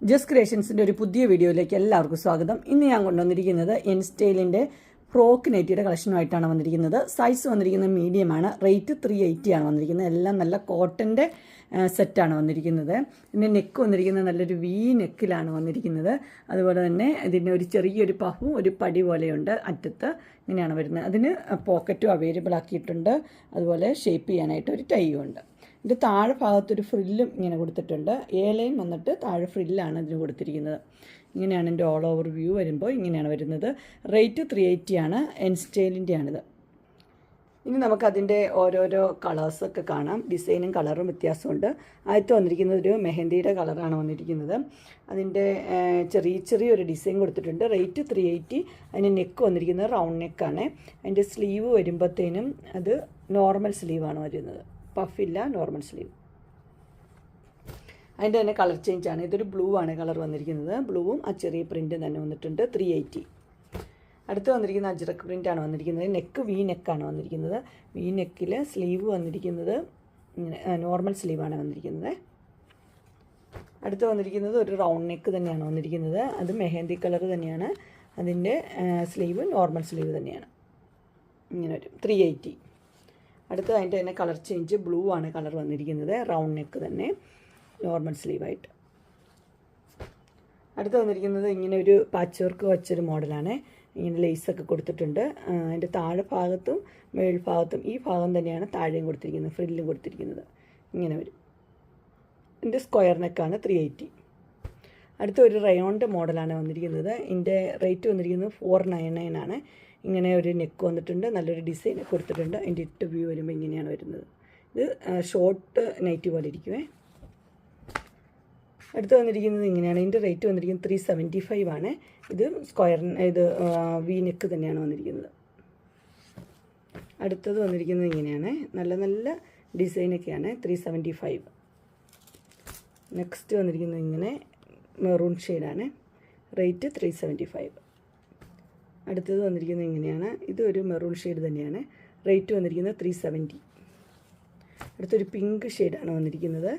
Just ക്രിയേഷൻസിൻ്റെ ഒരു പുതിയ വീഡിയോയിലേക്ക് എല്ലാവർക്കും സ്വാഗതം. ഇന്ന് ഞാൻ കൊണ്ടുവന്നിരിക്കുന്നത് എൻ സ്റ്റൈലിൻ്റെ ഫ്രോക്ക് നൈറ്റിയുടെ കളക്ഷനുമായിട്ടാണ് വന്നിരിക്കുന്നത്. സൈസ് വന്നിരിക്കുന്നത് മീഡിയമാണ്. റേറ്റ് 380 ആണ് വന്നിരിക്കുന്നത്. എല്ലാം നല്ല കോട്ടൻ്റെ സെറ്റാണ് വന്നിരിക്കുന്നത്. പിന്നെ നെക്ക് വന്നിരിക്കുന്നത് നല്ലൊരു വി നെക്കിലാണ് വന്നിരിക്കുന്നത്. അതുപോലെ തന്നെ ഇതിന് ഒരു ചെറിയൊരു പഫും ഒരു പടി പോലെയുണ്ട് അറ്റത്ത്, ഇങ്ങനെയാണ് വരുന്നത്. അതിന് പോക്കറ്റും അവൈലബിൾ ആക്കിയിട്ടുണ്ട്. അതുപോലെ ഷേപ്പ് ചെയ്യാനായിട്ട് ഒരു ടൈയും ഉണ്ട്. ഇതിൻ്റെ താഴെ ഭാഗത്തൊരു ഫ്രില്ലും ഇങ്ങനെ കൊടുത്തിട്ടുണ്ട്. ലൈൻ വന്നിട്ട് താഴെ ഫ്രില്ലാണ് ഇതിന് കൊടുത്തിരിക്കുന്നത്. ഇങ്ങനെയാണ് എൻ്റെ ഓൾ ഓവർ വ്യൂ വരുമ്പോൾ ഇങ്ങനെയാണ് വരുന്നത്. റേറ്റ് 380 ആണ്. എൻ സ്റ്റൈലിൻ്റെ ആണിത്. ഇനി നമുക്കതിൻ്റെ ഓരോരോ കളേഴ്സൊക്കെ കാണാം. ഡിസൈനും കളറും വ്യത്യാസമുണ്ട്. ആദ്യത്തെ വന്നിരിക്കുന്നത് ഒരു മെഹന്തിയുടെ കളറാണ് വന്നിരിക്കുന്നത്. അതിൻ്റെ ചെറിയൊരു ഡിസൈൻ കൊടുത്തിട്ടുണ്ട്. റേറ്റ് 380. അതിൻ്റെ നെക്ക് വന്നിരിക്കുന്നത് റൗണ്ട് നെക്കാണ്. അതിൻ്റെ സ്ലീവ് വരുമ്പോഴത്തേനും അത് നോർമൽ സ്ലീവാണ് വരുന്നത്. പഫില്ല, നോർമൽ സ്ലീവ്. അതിൻ്റെ തന്നെ കളർ ചേഞ്ചാണ്. ഇതൊരു ബ്ലൂ ആണ് കളർ വന്നിരിക്കുന്നത്. ബ്ലൂവും ആ ചെറിയ പ്രിൻറ്റും തന്നെ വന്നിട്ടുണ്ട്. 380. അടുത്ത് വന്നിരിക്കുന്ന അജ്രക് പ്രിൻ്റാണ് വന്നിരിക്കുന്നത്. നെക്ക് വി നെക്കാണ് വന്നിരിക്കുന്നത്. വി നെക്കിൽ സ്ലീവ് വന്നിരിക്കുന്നത് നോർമൽ സ്ലീവാണ് വന്നിരിക്കുന്നത്. അടുത്ത് വന്നിരിക്കുന്നത് ഒരു റൗണ്ട് നെക്ക് തന്നെയാണ് വന്നിരിക്കുന്നത്. അത് മെഹന്തി കളർ തന്നെയാണ്. അതിൻ്റെ സ്ലീവ് നോർമൽ സ്ലീവ് തന്നെയാണ്. ഇങ്ങനെ വരും. 380. അടുത്ത് അതിൻ്റെ തന്നെ കളർ ചേഞ്ച് ബ്ലൂ ആണ് കളർ വന്നിരിക്കുന്നത്. റൗണ്ട് നെക്ക് തന്നെ, നോർമൽ സ്ലീവായിട്ട്. അടുത്ത് വന്നിരിക്കുന്നത് ഇങ്ങനെ ഒരു പാച്ച് വർക്ക് വച്ചൊരു മോഡലാണ്. ഇങ്ങനെ ലേസൊക്കെ കൊടുത്തിട്ടുണ്ട്. അതിൻ്റെ താഴെ ഭാഗത്തും മേൽഭാഗത്തും ഈ ഭാഗം തന്നെയാണ് താഴെയും കൊടുത്തിരിക്കുന്നത്, ഫ്രില്ലും കൊടുത്തിരിക്കുന്നത്. ഇങ്ങനെ വരും. ഇതിൻ്റെ സ്ക്വയർ നെക്കാണ്. 380. അടുത്ത ഒരു റയോണിൻ്റെ മോഡലാണ് വന്നിരിക്കുന്നത്. ഇതിൻ്റെ റേറ്റ് വന്നിരിക്കുന്നത് 499 ആണ്. ഇങ്ങനെ ഒരു നെക്ക് വന്നിട്ടുണ്ട്. നല്ലൊരു ഡിസൈൻ കൊടുത്തിട്ടുണ്ട്. അതിൻ്റെ ഇട്ട് വ്യൂ വരുമ്പോൾ ഇങ്ങനെയാണ് വരുന്നത്. ഇത് ഷോർട്ട് നൈറ്റി പോലെ ഇരിക്കുമേ. അടുത്ത് വന്നിരിക്കുന്നത് ഇങ്ങനെയാണ്. ഇതിൻ്റെ റേറ്റ് വന്നിരിക്കുന്നത് 375 ആണ്. ഇത് ഇത് വി നെക്ക് തന്നെയാണ് വന്നിരിക്കുന്നത്. അടുത്തത് വന്നിരിക്കുന്നത് ഇങ്ങനെയാണ്. നല്ല ഡിസൈനൊക്കെയാണ്. 375. നെക്സ്റ്റ് വന്നിരിക്കുന്നത് ഇങ്ങനെ മെറൂൺ ഷെയ്ഡാണ്. റേറ്റ് 375. അടുത്തത് വന്നിരിക്കുന്നത് ഇങ്ങനെയാണ്. ഇതൊരു മെറൂൺ ഷെയ്ഡ് തന്നെയാണ്. റേറ്റ് വന്നിരിക്കുന്നത് 370. അടുത്തൊരു പിങ്ക് ഷെയ്ഡാണ് വന്നിരിക്കുന്നത്.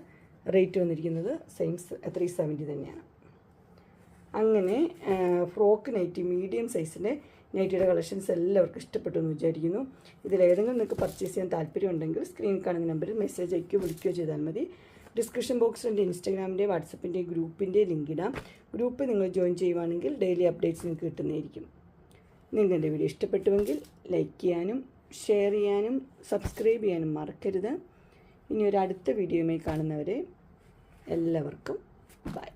റേറ്റ് വന്നിരിക്കുന്നത് സെയിം 370 തന്നെയാണ്. അങ്ങനെ ഫ്രോക്ക് നൈറ്റി മീഡിയം സൈസിൻ്റെ നൈറ്റിയുടെ കളക്ഷൻസ് എല്ലാവർക്കും ഇഷ്ടപ്പെട്ടു എന്ന് വിചാരിക്കുന്നു. ഇതിലേതെങ്കിലും നിങ്ങൾക്ക് പർച്ചേസ് ചെയ്യാൻ താല്പര്യമുണ്ടെങ്കിൽ സ്ക്രീൻ കാണുന്ന നമ്പറിൽ മെസ്സേജ് അയക്കുകയോ വിളിക്കുകയോ ചെയ്താൽ മതി. ഡിസ്ക്രിപ്ഷൻ ബോക്സിൽ എൻ്റെ ഇൻസ്റ്റാഗ്രാമിൻ്റെ വാട്സപ്പിൻ്റെ ഗ്രൂപ്പിൻ്റെ ലിങ്ക് ഇടാം. ഗ്രൂപ്പ് നിങ്ങൾ ജോയിൻ ചെയ്യുവാണെങ്കിൽ ഡെയിലി അപ്ഡേറ്റ്സ് നിങ്ങൾക്ക് കിട്ടുന്നതായിരിക്കും. നിങ്ങൾക്ക് എൻ്റെ വീഡിയോ ഇഷ്ടപ്പെട്ടുവെങ്കിൽ ലൈക്ക് ചെയ്യാനും ഷെയർ ചെയ്യാനും സബ്സ്ക്രൈബ് ചെയ്യാനും മറക്കരുത്. ഇനി ഒരു അടുത്ത വീഡിയോയുമായി കാണുന്നവരെ എല്ലാവർക്കും ബൈ.